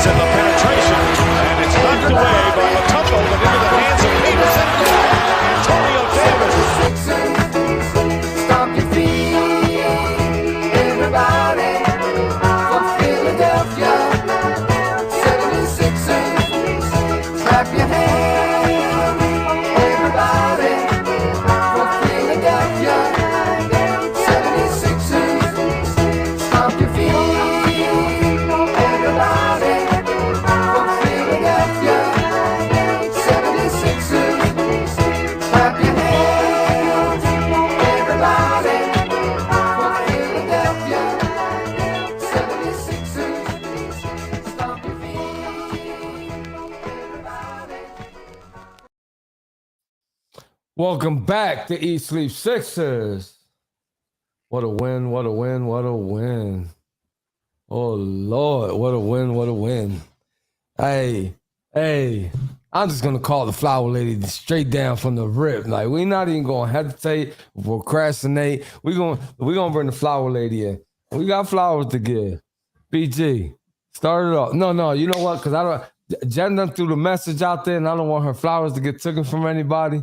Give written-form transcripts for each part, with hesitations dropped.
Peterson, the penetration, and it's knocked away by Mutombo, but into the hands of Peterson. Antonio Davis. Stomp your feet, everybody, from Philadelphia. 76ers, clap your hands, everybody, from Philadelphia. 76ers, stomp your feet, everybody, from Philadelphia. 76ers, clap your hands, everybody, from Philadelphia. 76ers, stomp your feet, everybody. Welcome back to Eat Sleep Sixers. What a win, what a win, what a win. Oh, Lord, what a win, what a win. Hey, I'm just going to call the flower lady straight down from the rip. Like, we're not even going to hesitate, procrastinate. We're going to bring the flower lady in. We got flowers to give. BG, start it off. No, you know what? Because Jen done threw the message out there, and I don't want her flowers to get taken from anybody.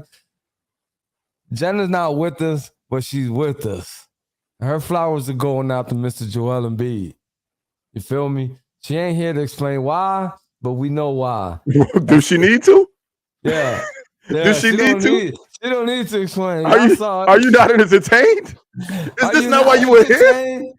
Jen is not with us, but she's with us. Her flowers are going out to Mr. Joel Embiid. You feel me? She ain't here to explain why, but we know why. Do she need to? Yeah. Does she need to? She don't need to explain. Are you not entertained? Is this not why you were here?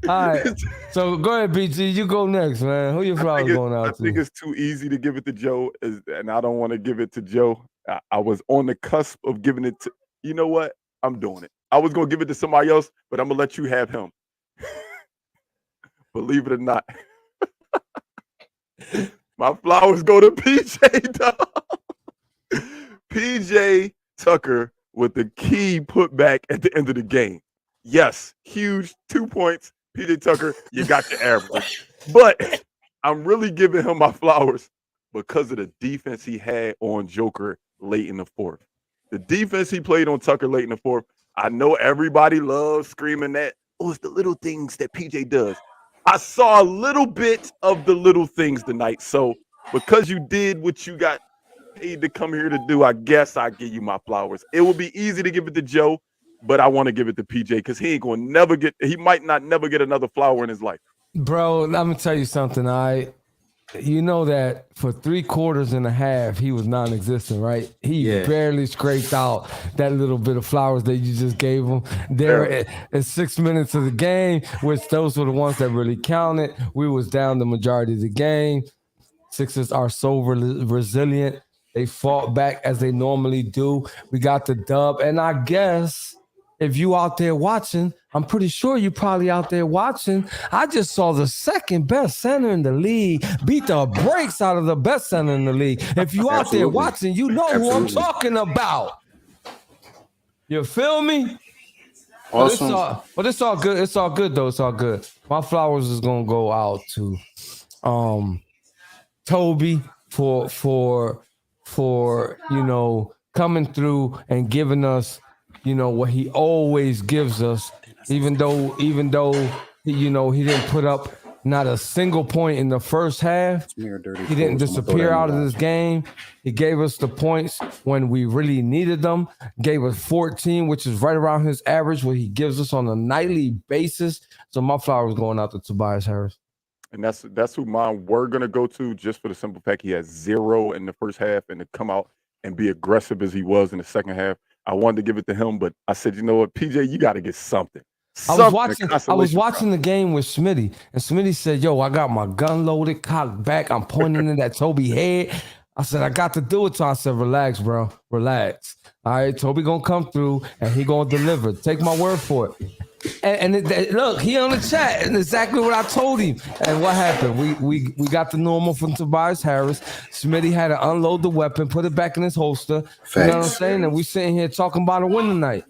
All right. So go ahead, BG. You go next, man. Who your flowers going out I think to? it's too easy to give it to Joe, and I don't want to give it to Joe. I was on the cusp of giving it to. You know what? I'm doing it. I was going to give it to somebody else, but I'm going to let you have him. Believe it or not. My flowers go to PJ, dog. PJ Tucker with the key put back at the end of the game. Yes, huge 2 points. PJ Tucker, you got your average. But I'm really giving him my flowers because of the defense he had on Joker late in the fourth. The defense he played on Tucker late in the fourth, I know everybody loves screaming that, oh, it's the little things that PJ does. I saw a little bit of the little things tonight. So because you did what you got paid to come here to do, I guess I give you my flowers. It will be easy to give it to Joe, but I want to give it to PJ because he might not never get another flower in his life. Bro, let me tell you something, all right? You know that for 3 quarters and a half, he was non-existent, right? He barely scraped out that little bit of flowers that you just gave him. There at 6 minutes of the game, which those were the ones that really counted. We was down the majority of the game. Sixers are so resilient. They fought back as they normally do. We got the dub. And I guess if you out there watching, I'm pretty sure you probably out there watching. I just saw the second best center in the league beat the brakes out of the best center in the league. If you out there watching, you know who I'm talking about. You feel me? Awesome. But it's all good. It's all good though. It's all good. My flowers is gonna go out to Toby for coming through and giving us what he always gives us, even though he didn't put up not a single point in the first half. He didn't disappear out of this game. He gave us the points when we really needed them. Gave us 14, which is right around his average, what he gives us on a nightly basis. So my flowers going out to Tobias Harris. And that's who mine were going to go to, just for the simple fact he had 0 in the first half, and to come out and be aggressive as he was in the second half. I wanted to give it to him, but I said, you know what, PJ, you got to get something. I was watching the game with Smitty, and Smitty said, yo, I got my gun loaded, cocked back. I'm pointing it at Toby head. I said, I got to do it. So I said, relax, bro. Relax. All right, Toby going to come through, and he going to deliver. Take my word for it. Look, he on the chat, and exactly what I told him. And what happened? We got the normal from Tobias Harris. Smitty had to unload the weapon, put it back in his holster. Facts. You know what I'm saying? And we sitting here talking about a win tonight.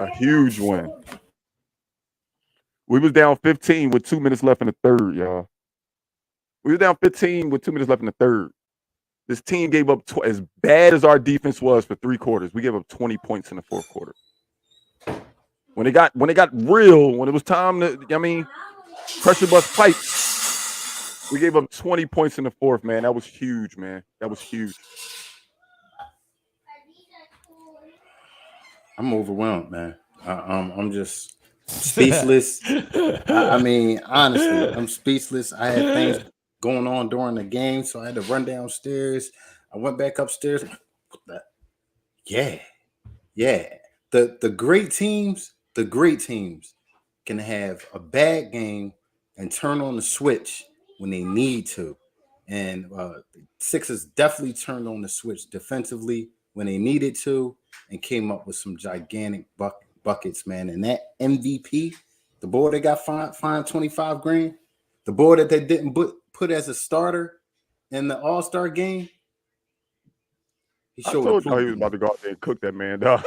A huge win. We was down 15 with 2 minutes left in the third, y'all. We were down 15 with 2 minutes left in the third. This team gave up, as bad as our defense was for 3 quarters, we gave up 20 points in the fourth quarter. When it got real, when it was time to, pressure bust pipe, We gave up 20 points in the fourth, man. That was huge, man. That was huge. I'm overwhelmed, man. I'm just speechless. I mean, honestly, I'm speechless. I had things going on during the game, so I had to run downstairs. I went back upstairs. What the? Yeah. The great teams can have a bad game and turn on the switch when they need to. And Sixers definitely turned on the switch defensively when they needed to and came up with some gigantic buckets, man. And that MVP, the boy that got fined 25 grand, the boy that they didn't put as a starter in the All-Star game, he I showed told you he was improvement. about to go out there and cook that man, dog.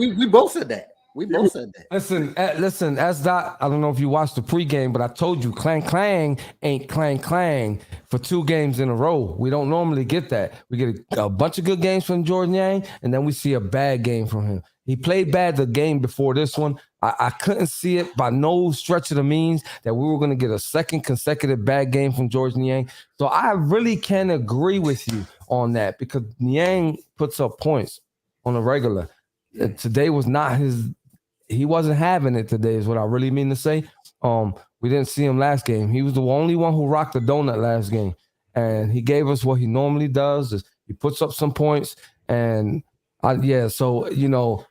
We both said that. We both said that. Listen, as Dot, I don't know if you watched the pregame, but I told you clang clang ain't clang clang for 2 games in a row. We don't normally get that. We get a bunch of good games from Jordan Yang, and then we see a bad game from him. He played bad the game before this one. I couldn't see it by no stretch of the means that we were going to get a second consecutive bad game from Jordan Yang. So I really can agree with you on that because Yang puts up points on a regular. Today was not his. He wasn't having it today is what I really mean to say. We didn't see him last game. He was the only one who rocked the donut last game. And he gave us what he normally does is he puts up some points. And so,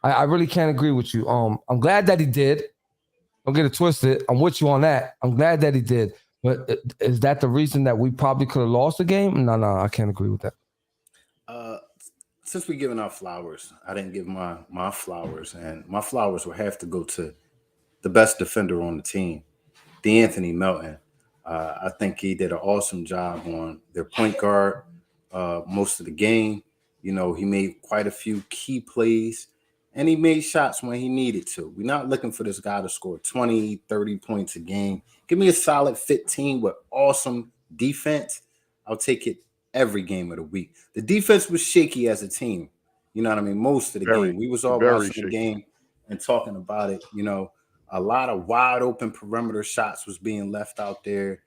I really can't agree with you. I'm glad that he did. Don't get it twisted. I'm with you on that. I'm glad that he did. But is that the reason that we probably could have lost the game? No, I can't agree with that. Since we're giving out flowers, I didn't give my flowers, and my flowers will have to go to the best defender on the team, DeAnthony Melton. I think he did an awesome job on their point guard most of the game. He made quite a few key plays, and he made shots when he needed to. We're not looking for this guy to score 20, 30 points a game. Give me a solid 15 with awesome defense. I'll take it every game of the week. The defense was shaky as a team. You know what I mean? Most of the game. We was all watching the game and talking about it. A lot of wide open perimeter shots was being left out there.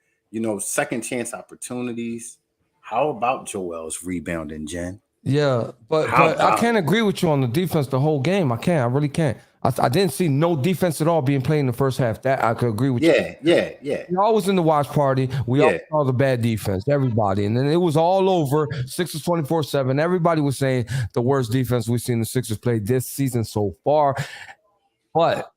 Second chance opportunities. How about Joel's rebounding, Jen? Yeah, but I can't agree with you on the defense the whole game. I can't. I really can't. I didn't see no defense at all being played in the first half. That I could agree with you. Yeah. We all was in the watch party. We all saw the bad defense, everybody. And then it was all over. Sixers 24/7. Everybody was saying the worst defense we've seen the Sixers play this season so far. But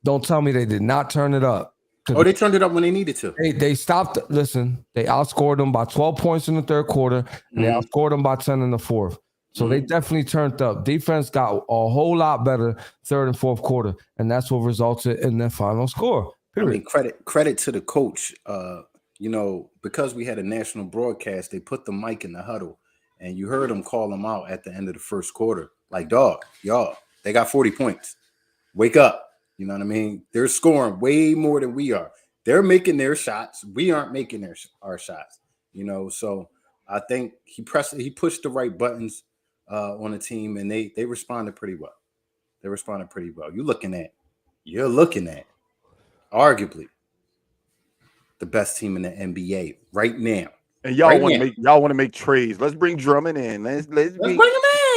don't tell me they did not turn it up. Oh, they turned it up when they needed to. They stopped. Listen, they outscored them by 12 points in the third quarter, and they outscored them by 10 in the fourth. So they definitely turned up. Defense got a whole lot better third and fourth quarter, and that's what resulted in their final score. Period. I mean, credit to the coach. Because we had a national broadcast, they put the mic in the huddle, and you heard them call them out at the end of the first quarter. Like, dog, y'all, they got 40 points. Wake up. You know what I mean? They're scoring way more than we are. They're making their shots. We aren't making our shots. So I think he pushed the right buttons on the team, and they responded pretty well. You're looking at arguably the best team in the NBA right now. And y'all want to make trades. Let's bring Drummond in. Let's bring him in.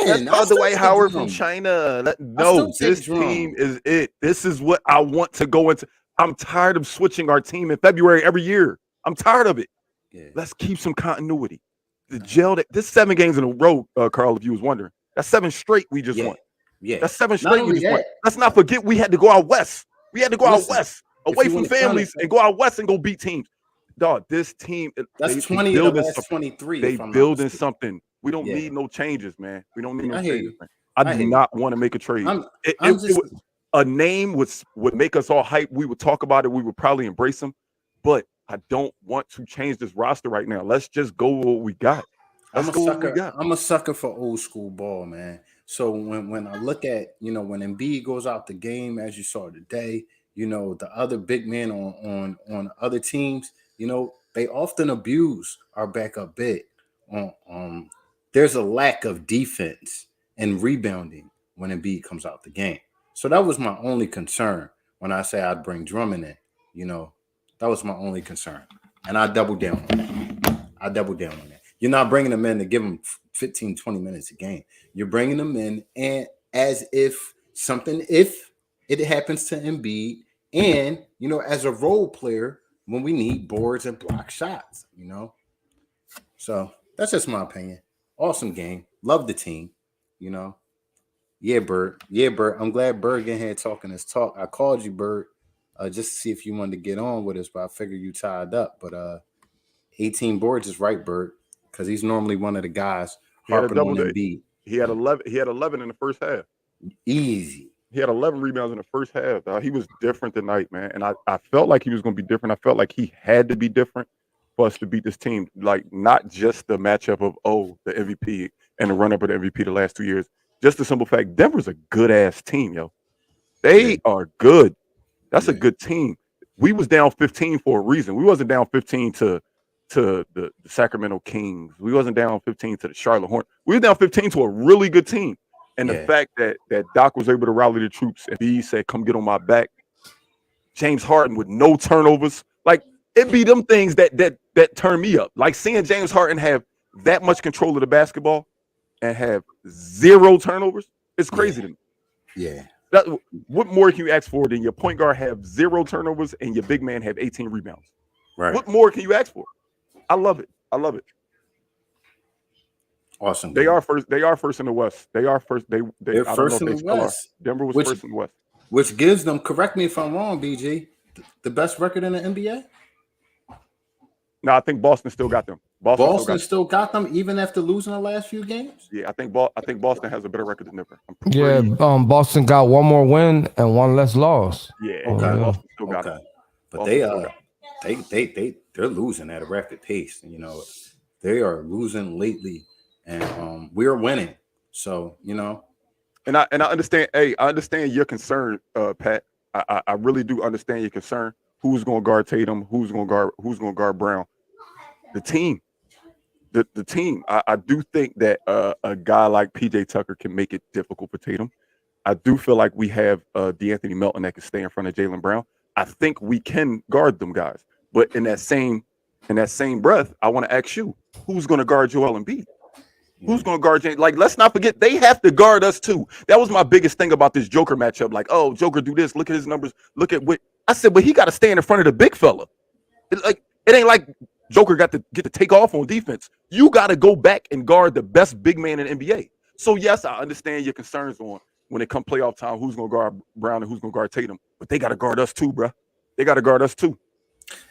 Let's call Dwight Howard from China. This team is it. This is what I want to go into. I'm tired of switching our team in February every year. I'm tired of it. Yeah. Let's keep some continuity. This 7 games in a row, Carl, if you was wondering. That's 7 straight we just won. Yeah. That's 7 straight we just won. Let's not forget we had to go out west. Out west, away from families, and go out west and go beat teams. Dog, this team, that's 20 of the last 23. They building something. We don't need no changes, man. We don't need no changes, man. I do not want to make a trade. A name would make us all hype. We would talk about it. We would probably embrace them. But I don't want to change this roster right now. Let's just go with what we got. I'm a sucker for old school ball, man. So when I look at, when Embiid goes out the game, as you saw today, the other big men on other teams, they often abuse our backup big. There's a lack of defense and rebounding when Embiid comes out the game. So that was my only concern when I say I'd bring Drummond in. That was my only concern. And I double down on that. I double down on that. You're not bringing them in to give them 15, 20 minutes a game. You're bringing them in and as if it happens to Embiid and, you know, as a role player when we need boards and block shots, you know. So that's just my opinion. Awesome game. Love the team, you know. Yeah, Bird. Yeah, Bird. I'm glad Bird getting here talking his talk. I called you, Bird, just to see if you wanted to get on with us, but I figured you tied up. But 18 boards is right, Bird, because he's normally one of the guys He had a harping on double day. Embiid. He had 11. He had 11 in the first half. Easy. He had 11 rebounds in the first half. He was different tonight, man. And I felt like he was going to be different. I felt like he had to be different for us to beat this team. Like, not just the matchup of, the MVP and the run-up of the MVP the last 2 years. Just the simple fact, Denver's a good-ass team, yo. They are good. That's a good team. We was down 15 for a reason. We wasn't down 15 to the Sacramento Kings. We wasn't down 15 to the Charlotte Hornets. We were down 15 to a really good team. And the fact that Doc was able to rally the troops and he said, come get on my back. James Harden with no turnovers. Like, it be them things that turn me up. Like seeing James Harden have that much control of the basketball and have 0 turnovers. It's crazy to me. Yeah. What more can you ask for than your point guard have 0 turnovers and your big man have 18 rebounds? Right. What more can you ask for? I love it. I love it. Awesome. They are first. They are first in the West. They are first. They're first in the West. Denver was first in the West, which gives them. Correct me if I'm wrong, BG. The best record in the NBA. No, I think Boston still got them. Boston still got them even after losing the last few games. Yeah, I think Boston has a better record than Denver. Boston got one more win and one less loss. Yeah, Boston still got them. But they're losing at a rapid pace. You know, they are losing lately. And we're winning, so you know. And I understand. Hey, I understand your concern, Pat. I really do understand your concern. Who's going to guard Tatum? Who's going to guard Brown? The team, the team. I do think that a guy like PJ Tucker can make it difficult for Tatum. I do feel like we have DeAnthony Melton that can stay in front of Jaylen Brown. I think we can guard them guys. But in that same breath, I want to ask you, who's going to guard Joel Embiid? Who's going to guard James? Like, let's not forget, they have to guard us too. That was my biggest thing about this Joker matchup. Like, Joker do this. Look at his numbers. Look at what I said. But he got to stand in front of the big fella. It ain't like Joker got to get to take off on defense. You got to go back and guard the best big man in the NBA. So yes, I understand your concerns on when it come playoff time. Who's going to guard Brown and who's going to guard Tatum? But they got to guard us too, bro. They got to guard us too.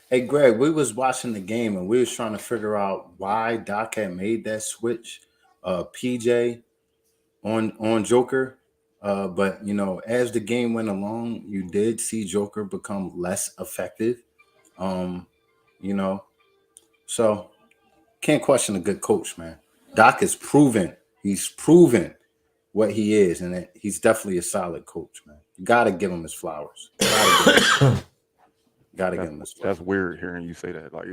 Hey, Greg, we was watching the game and we was trying to figure out why Doc had made that switch. PJ on Joker, but you know, as the game went along, you did see Joker become less effective. You know, so can't question a good coach, man. Doc is proven. He's proven what he is, and he's definitely a solid coach, man. You gotta give him his flowers. Gotta give him his flowers. That's weird hearing you say that. Like,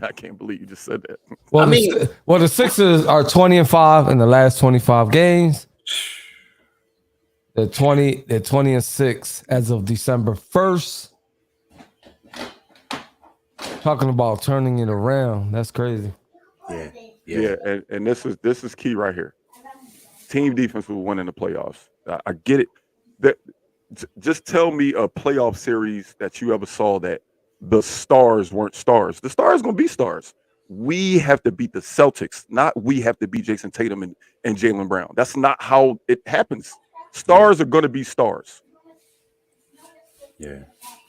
I can't believe you just said that. Well, the Sixers are 20-5 in the last 25 games. They're 20-6 as of December 1st. Talking about turning it around. That's crazy. Yeah. And this is key right here. Team defense will win in the playoffs. I get it. Just tell me a playoff series that you ever saw that the stars weren't stars. The stars going to be stars. We have to beat the Celtics, not we have to beat Jason Tatum and Jaylen Brown. That's not how it happens. Stars are going to be stars. Yeah.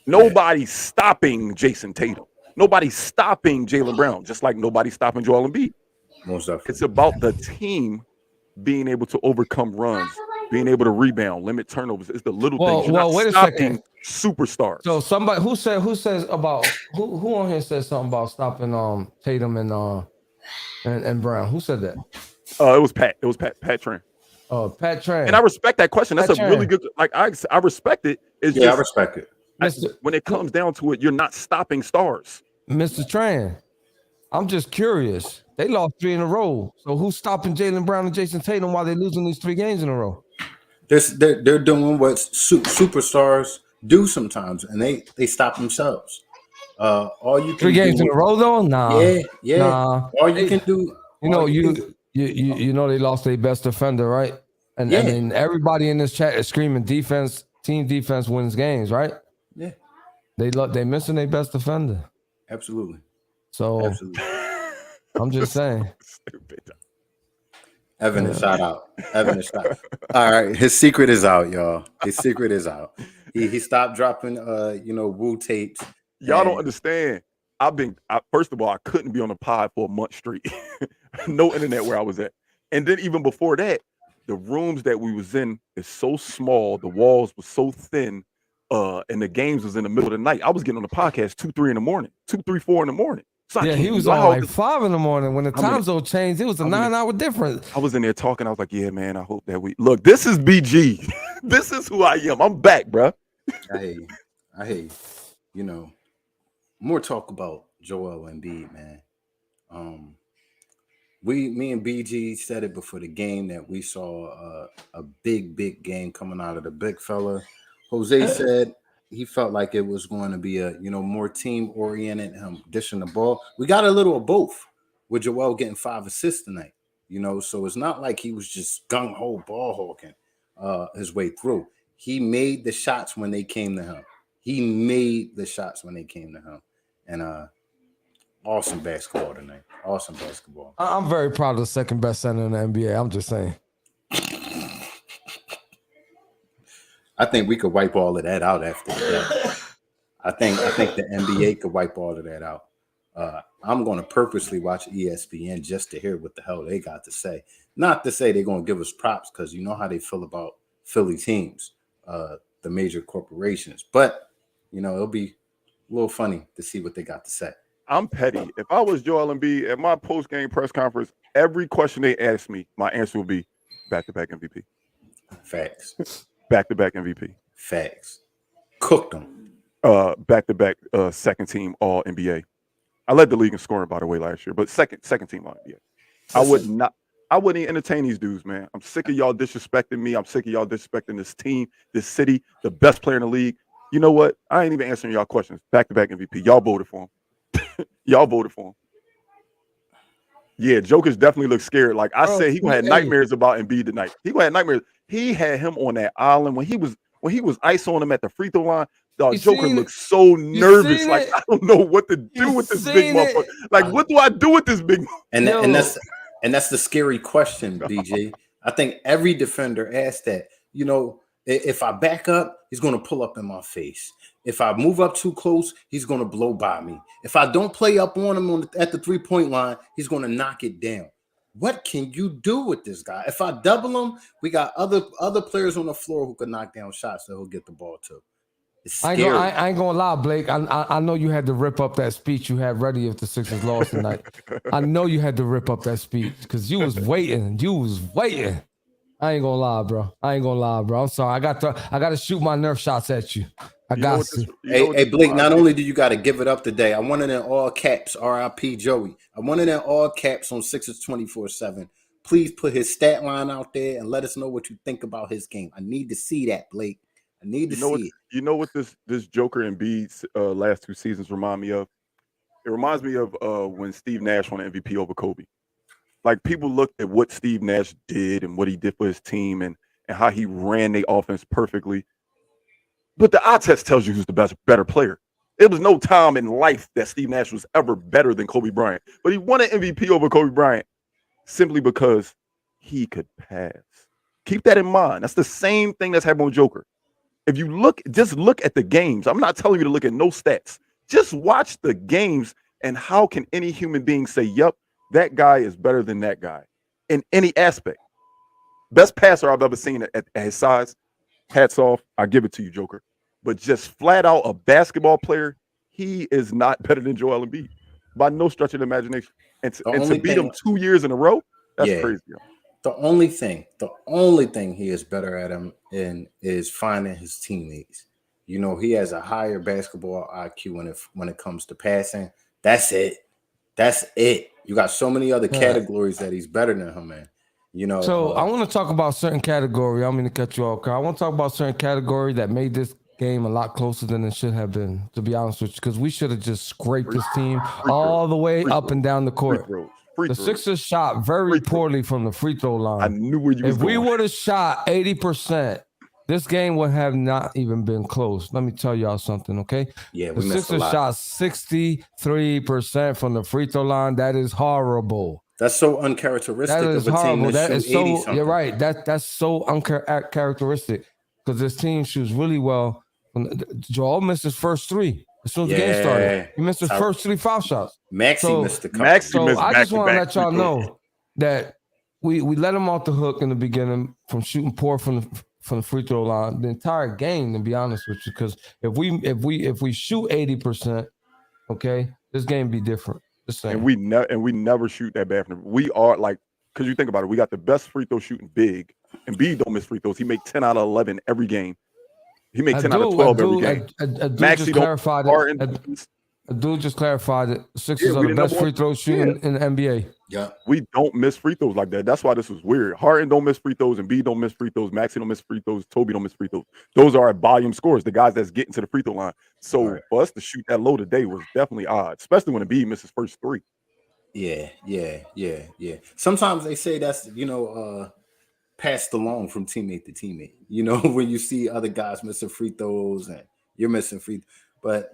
Nobody's stopping Jason Tatum. Nobody's stopping Jaylen Brown, just like nobody's stopping Joel Embiid. Most definitely. It's about the team being able to overcome runs, being able to rebound, limit turnovers. It's the little things. You're not wait a stopping second. Superstars. So somebody who says about who on here says something about stopping Tatum and Brown? Who said that? It was Pat. It was Pat Tran. Oh, Pat Tran. And I respect that question. That's Pat a really good. Like I respect it. It's I respect it. When it comes down to it, you're not stopping stars. Mr. Tran, I'm just curious. They lost 3 in a row. So who's stopping Jaylen Brown and Jason Tatum while they're losing these 3 games in a row? They're doing what superstars do sometimes, and they stop themselves. All you can 3 games in do, a row though? Nah. yeah. Nah. All you can do, You know, all you can you know they lost their best defender, right? And Yeah. then everybody in this chat is screaming defense, team defense wins games, right? yeah, They missing their best defender. absolutely, So absolutely. I'm just saying. Stupid. Evan is shout out. Evan is shout. All right, his secret is out, y'all. His secret is out. He stopped dropping Wu tapes. Y'all don't and- understand. First of all, I couldn't be on the pod for a month straight. No internet where I was at. And then even before that, the rooms that we was in is so small, the walls were so thin, and the games was in the middle of the night. I was getting on the podcast 2, 3 in the morning, 2, 3, 4 in the morning. So I Yeah, he can't was do on all like this. 5 in the morning when the I'm time in- zone changed. It was a I'm in- 9-hour difference. I was in there talking. I was like, yeah, man, I hope that we look. This is BG. This is who I am. I'm back, bruh. I hear you. You know, more talk about Joel Embiid, man. Me and BG said it before the game that we saw a big game coming out of the big fella. Jose said he felt like it was going to be a more team oriented, him dishing the ball. We got a little of both with Joel getting 5 assists tonight. So it's not like he was just gung ho ball hawking his way through. He made the shots when they came to him. And awesome basketball tonight. Awesome basketball. I'm very proud of the second best center in the NBA. I'm just saying. I think we could wipe all of that out after that. I think the NBA could wipe all of that out. I'm going to purposely watch ESPN just to hear what the hell they got to say. Not to say they're going to give us props because you know how they feel about Philly teams, the major corporations. But, it'll be a little funny to see what they got to say. I'm petty. If I was Joel Embiid at my post-game press conference, every question they asked me, my answer would be back-to-back MVP. Facts. Back-to-back MVP. Facts. Cooked them. Back-to-back second team All NBA. I led the league in scoring, by the way, last year, but second team All NBA. I wouldn't even entertain these dudes, man. I'm sick of y'all disrespecting me. I'm sick of y'all disrespecting this team, this city, the best player in the league. You know what? I ain't even answering y'all questions. Back-to-back MVP. Y'all voted for him. Y'all voted for him. Yeah, Jokic definitely looks scared. Like I said, he gonna have nightmares about Embiid tonight. He gonna have nightmares. He had him on that island when he was ice on him at the free throw line. Dog, Joker looks so nervous. Like I don't know what to do with this big motherfucker. Like what do I do with this big? And that's the scary question, BJ. I think every defender asks that. If I back up, he's going to pull up in my face. If I move up too close, he's going to blow by me. If I don't play up on him at the 3-point line, he's going to knock it down. What can you do with this guy? If I double him, we got other players on the floor who could knock down shots that he'll get the ball to. It's scary. I ain't gonna lie, Blake. I know you had to rip up that speech you had ready if the Sixers lost tonight. I know you had to rip up that speech because you was waiting. I ain't gonna lie, bro. I'm sorry. I got to shoot my nerf shots at you. I got to. Hey, Blake, not only do you got to give it up today, I want it in all caps, RIP Joey. I want it in all caps on Sixers 24/7. Please put his stat line out there and let us know what you think about his game. I need to see that, Blake. I need to see it. You know what this Joker and Embiid's last 2 seasons remind me of? It reminds me of when Steve Nash won MVP over Kobe. Like people looked at what Steve Nash did and what he did for his team and how he ran the offense perfectly. But the eye test tells you who's the better player. There was no time in life that Steve Nash was ever better than Kobe Bryant. But he won an MVP over Kobe Bryant simply because he could pass. Keep that in mind. That's the same thing that's happened with Joker. If you just look at the games. I'm not telling you to look at no stats. Just watch the games and how can any human being say, yep, that guy is better than that guy in any aspect. Best passer I've ever seen at his size. Hats off. I give it to you, Joker. But just flat out a basketball player, he is not better than Joel Embiid by no stretch of the imagination. And to beat him 2 years in a row, that's crazy. Yo. The only thing he is better at him in is finding his teammates. He has a higher basketball IQ when it comes to passing. That's it. You got so many other categories that he's better than him, man. So I want to talk about certain category. I'm going to cut you off. I want to talk about certain category that made this game a lot closer than it should have been, to be honest with you, because we should have just scraped this team Free all throws. the way Free up throws. and down the Free court. throws. Free The throws. Sixers shot very Free throws. poorly from the free throw I line. knew where you was If we going. would have shot 80%, this game would have not even been close. Let me tell y'all something, okay? Yeah, The we missed a Sixers lot. shot 63% from the free throw line. That is horrible. That's so uncharacteristic That is of a team horrible. that That shoot is 80 so. something. You're right. That's so uncharacteristic because this team shoots really well. Joel missed his first three as soon as the game started. Yeah. He missed his Ty- first 3 foul shots. Maxey So- missed the couple. Maxey So missed I just want to back-to-back let y'all free throws. know that we let him off the hook in the beginning from shooting poor from the free throw line the entire game. To be honest with you, because if we shoot 80%, okay, this game be different. Just saying. And we never shoot that bad. We are like, because you think about it, we got the best free throw shooting big. And B don't miss free throws. He make 10 out of 11 every game. He make 10 out of 12 every game. A dude Maxey just don't clarified Harden- it. A dude just clarified that the Sixers Yeah, are we the the best number free throw shooting in the NBA. Yeah. We don't miss free throws like that. That's why this was weird. Harden don't miss free throws, and B don't miss free throws. Maxey don't miss free throws. Toby don't miss free throws. Those are our volume scores, the guys that's getting to the free throw line. So Right. for us to shoot that low today was definitely odd, especially when the B misses first 3. Yeah. Sometimes they say that's, passed along from teammate to teammate. When you see other guys missing free throws and you're missing free, but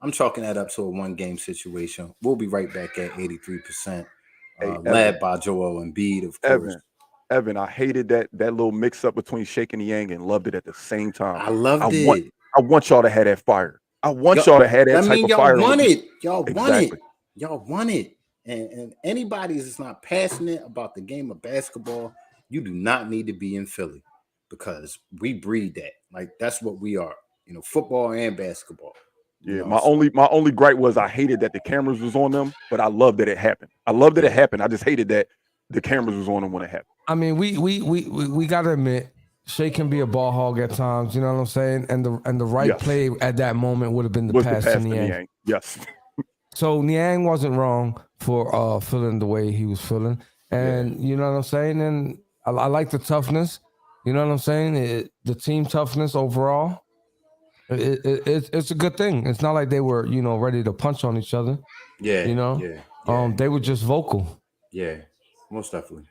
I'm chalking that up to a 1-game situation. We'll be right back at 83%, Hey, led by Joel Embiid, of course. Evan, I hated that little mix up between Shake and Yang and loved it at the same time. I loved it. I want y'all to have that fire. I want y'all to have that type of y'all fire. want it. Y'all want it. Exactly. Y'all want it. And anybody that's not passionate about the game of basketball, you do not need to be in Philly because we breed that. Like that's what we are. Football and basketball. Yeah, my only gripe was I hated that the cameras was on them, but I love that it happened. I love that it happened. I just hated that the cameras was on them when it happened. I mean, we gotta admit, Shea can be a ball hog at times. You know what I'm saying? And the right Yes. play at that moment would have been the Was pass the to pass to Niang. Niang? Yes. So Niang wasn't wrong for feeling the way he was feeling, and you know what I'm saying. And I like the toughness. You know what I'm saying? The team toughness overall. It's a good thing. It's not like they were ready to punch on each other. Yeah. Yeah. They were just vocal. Yeah, most definitely.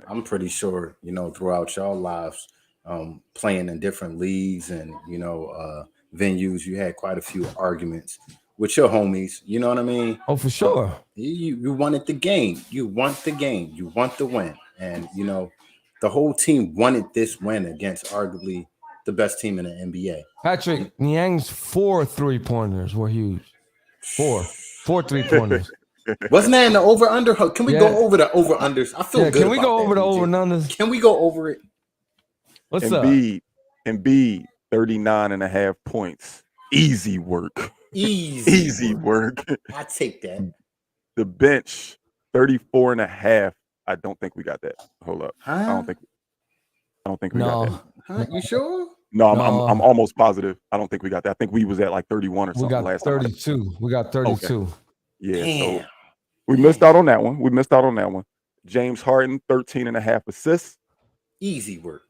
I'm pretty sure, throughout y'all lives, playing in different leagues and, venues, you had quite a few arguments with your homies. You know what I mean? Oh, for sure. You wanted the game. You want the game. You want the win. And, the whole team wanted this win against arguably the best team in the NBA. Patrick, Niang's 4 3-pointers were huge. 4 3-pointers. Wasn't that in the over-under? Can we go over the over-unders? I feel Yeah, good can we about go that, over the BJ. over and unders? Can we go over it? What's up? Embiid, 39.5 points. Easy work. Easy work. I take that. The bench, 34.5. I don't think we got that. Hold up. I don't think we got that. Huh? You sure? No, No. I'm almost positive. I don't think we got that. I think we was at like 31 or We something got last time. 32. We got 32. Yeah, Damn. so we missed out on that one. James Harden, 13.5 assists. Easy work.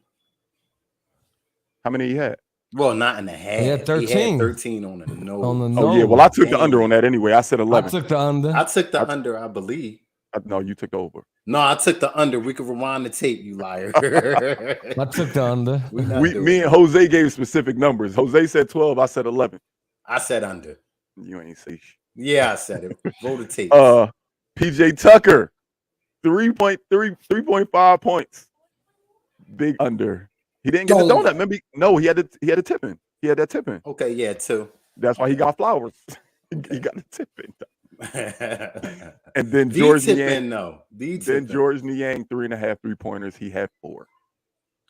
How many he had? Well, not in the half. He had 13. 13 on the nose. On the Oh, yeah. nose. Well, I took the Damn. under on that anyway. I said I 11. took the under. I took the under, I believe. No, you took the over. No, I took the under. We could rewind the tape, you liar. I took the under. Me and Jose gave specific numbers. Jose said 12. I said 11. I said under. You ain't say shit. Yeah, I said it. Roll the tape. PJ Tucker, 3.5 points. Big under. He didn't get the donut. Remember? No, he had a tip in. He had that tip in. Okay, yeah, 2. That's why he got flowers. He got the tip in. And then The George tip Niang. in, though. The tip Then in. George Niang, 3.5 3-pointers. He had 4.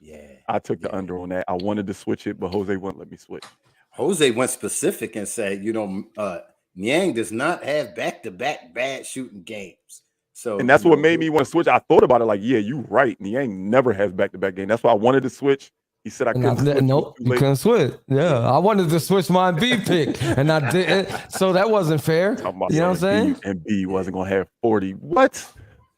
Yeah. I took the under on that. I wanted to switch it, but Jose wouldn't let me switch. Jose went specific and said, Niang does not have back-to-back bad shooting games. So, And that's what made me want to switch. I thought about it like, yeah, you right. Niang never has back-to-back game. That's why I wanted to switch. He said I And couldn't switch. nope, Too you late. couldn't switch. Yeah, I wanted to switch my B pick, and I didn't. So that wasn't fair. Talking about You know what I'm saying? And B wasn't gonna have 40. What?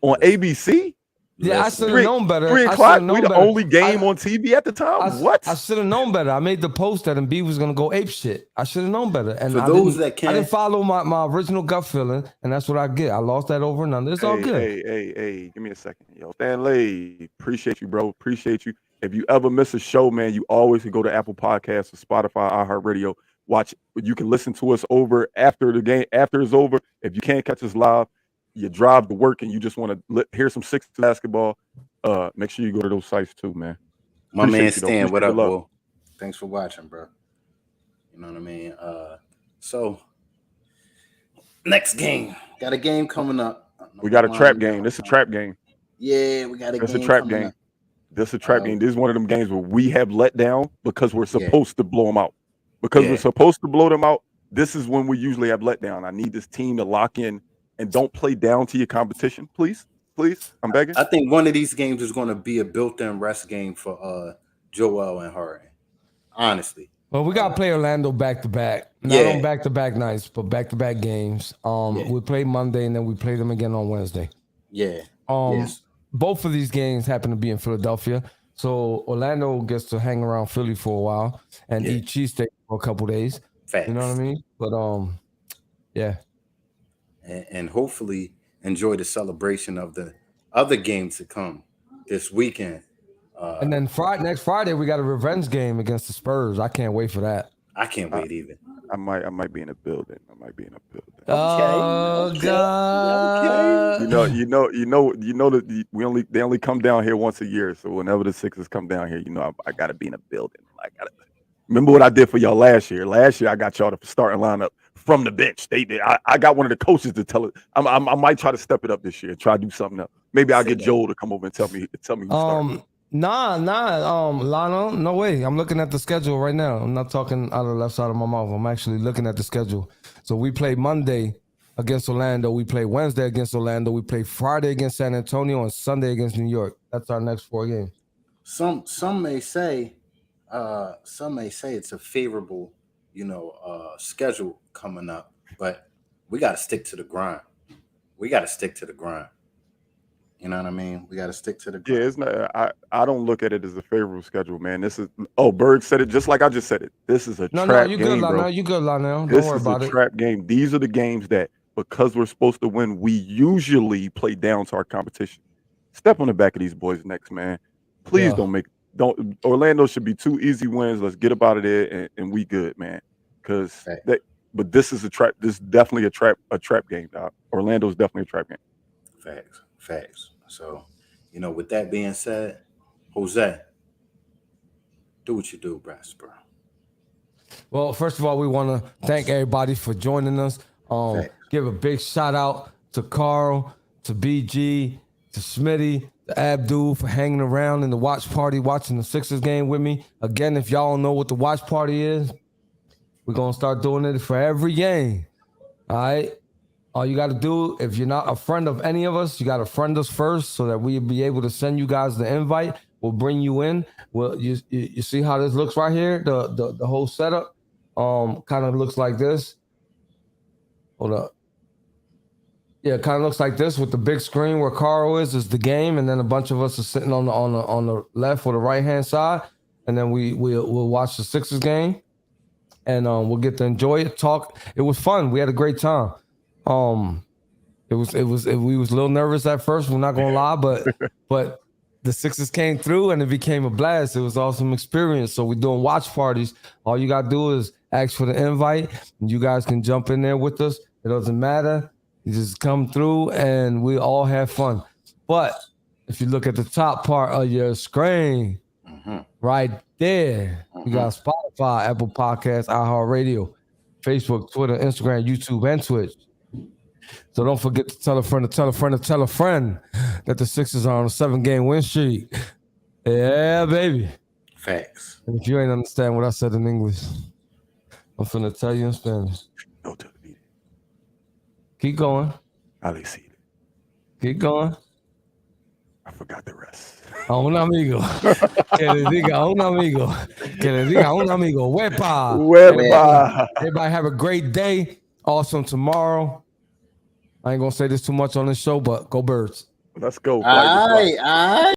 On ABC? Yeah, I Listen, should have known better. 3 I should o'clock. have We known the better. only game on TV at the time. What? I should have known better. I made the post that Embiid was gonna go ape shit. I should have known better. And For I those didn't, that I can't- didn't follow my original gut feeling, and that's what I get. I lost that over and under. It's all good. Hey, give me a second. Yo, Stanley, appreciate you, bro. Appreciate you. If you ever miss a show, man, you always can go to Apple Podcasts or Spotify, iHeartRadio. Watch. You can listen to us over after the game, after it's over. If you can't catch us live, you drive to work and you just want to hear some Sixers basketball, make sure you go to those sites too, man. My Appreciate man you, though. Stan, what Appreciate up, the love. bro? Thanks for watching, bro. You know what I mean? So next game. Got a game coming up. We got a trap game. This is a trap game. Yeah, we got a This game. is a trap coming game. up. This is a trap game. This is one of them games where we have let down because we're supposed to blow them out. Because we're supposed to blow them out, this is when we usually have let down. I need this team to lock in and don't play down to your competition, please. Please, I'm begging. I think one of these games is going to be a built-in rest game for Joel and Harden. Honestly. Well, we gotta play Orlando back to back. Not on back to back nights, but back to back games. We play Monday and then we play them again on Wednesday. Yeah. Both of these games happen to be in Philadelphia. So Orlando gets to hang around Philly for a while and eat cheesesteak for a couple days. Facts. You know what I mean? But yeah. And hopefully enjoy the celebration of the other games to come this weekend. And then next Friday we got a revenge game against the Spurs. I can't wait for that. I can't wait either. I might be in a building. Oh God! You know that they only come down here once a year. So whenever the Sixers come down here, I gotta be in a building. Remember what I did for y'all last year. Last year I got y'all the starting lineup from the bench. I got one of the coaches to tell it. I might try to step it up this year. Try to do something else. Maybe I'll get Joel to come over and tell me who's starting. Lionel, no way. I'm looking at the schedule right now. I'm not talking out of the left side of my mouth. I'm actually looking at the schedule. So we play Monday against Orlando. We play Wednesday against Orlando. We play Friday against San Antonio and Sunday against New York. That's our next 4 games. Some may say it's a favorable, schedule coming up, but we got to stick to the grind. You know what I mean? We got to stick to the grind. Yeah, it's not. I don't look at it as a favorable schedule, man. This is. Oh, Bird said it just like I just said it. This is a trap game, bro. You good, Lionel. This Don't worry is about a it. trap game. These are the games that, because we're supposed to win, we usually play down to our competition. Step on the back of these boys' necks, man. Please don't. Orlando should be 2 easy wins. Let's get up out of there and we good, man. But this is a trap. This is definitely a trap game, dog. Orlando's definitely a trap game. Facts. So, with that being said, Jose, do what you do, bro. Well, first of all, we want to thank everybody for joining us. Give a big shout out to Carl, to BG, to Smitty, to Abdul for hanging around in the watch party, watching the Sixers game with me. Again, if y'all don't know what the watch party is, we're going to start doing it for every game. All right? All you got to do, if you're not a friend of any of us, you got to friend us first so that we'll be able to send you guys the invite. We'll bring you in. Well, you see how this looks right here? The whole setup kind of looks like this. Hold up. Yeah, it kind of looks like this with the big screen where Carl is the game, and then a bunch of us are sitting on the left or the right hand side, and then we'll watch the Sixers game, and we'll get to enjoy it, talk. It was fun. We had a great time. We was a little nervous at first. We're not gonna lie, but the Sixers came through and it became a blast. It was an awesome experience. So we're doing watch parties. All you gotta do is ask for the invite, and you guys can jump in there with us. It doesn't matter. You just come through and we all have fun. But if you look at the top part of your screen, right there, you got Spotify, Apple Podcasts, iHeartRadio, Facebook, Twitter, Instagram, YouTube, and Twitch. So don't forget to tell a friend to tell a friend to tell a friend that the Sixers are on a 7-game win streak. Yeah, baby. Facts. And if you ain't understand what I said in English, I'm finna tell you in Spanish. No te olvides. Keep going. Al decir. Keep going. I forgot the rest. A un amigo. Que le diga a un amigo. Que le diga a un amigo. Wepa. Wepa. Everybody have a great day. Awesome tomorrow. I ain't gonna say this too much on this show, but go Birds. Let's go. All Flight to fly. right, all right.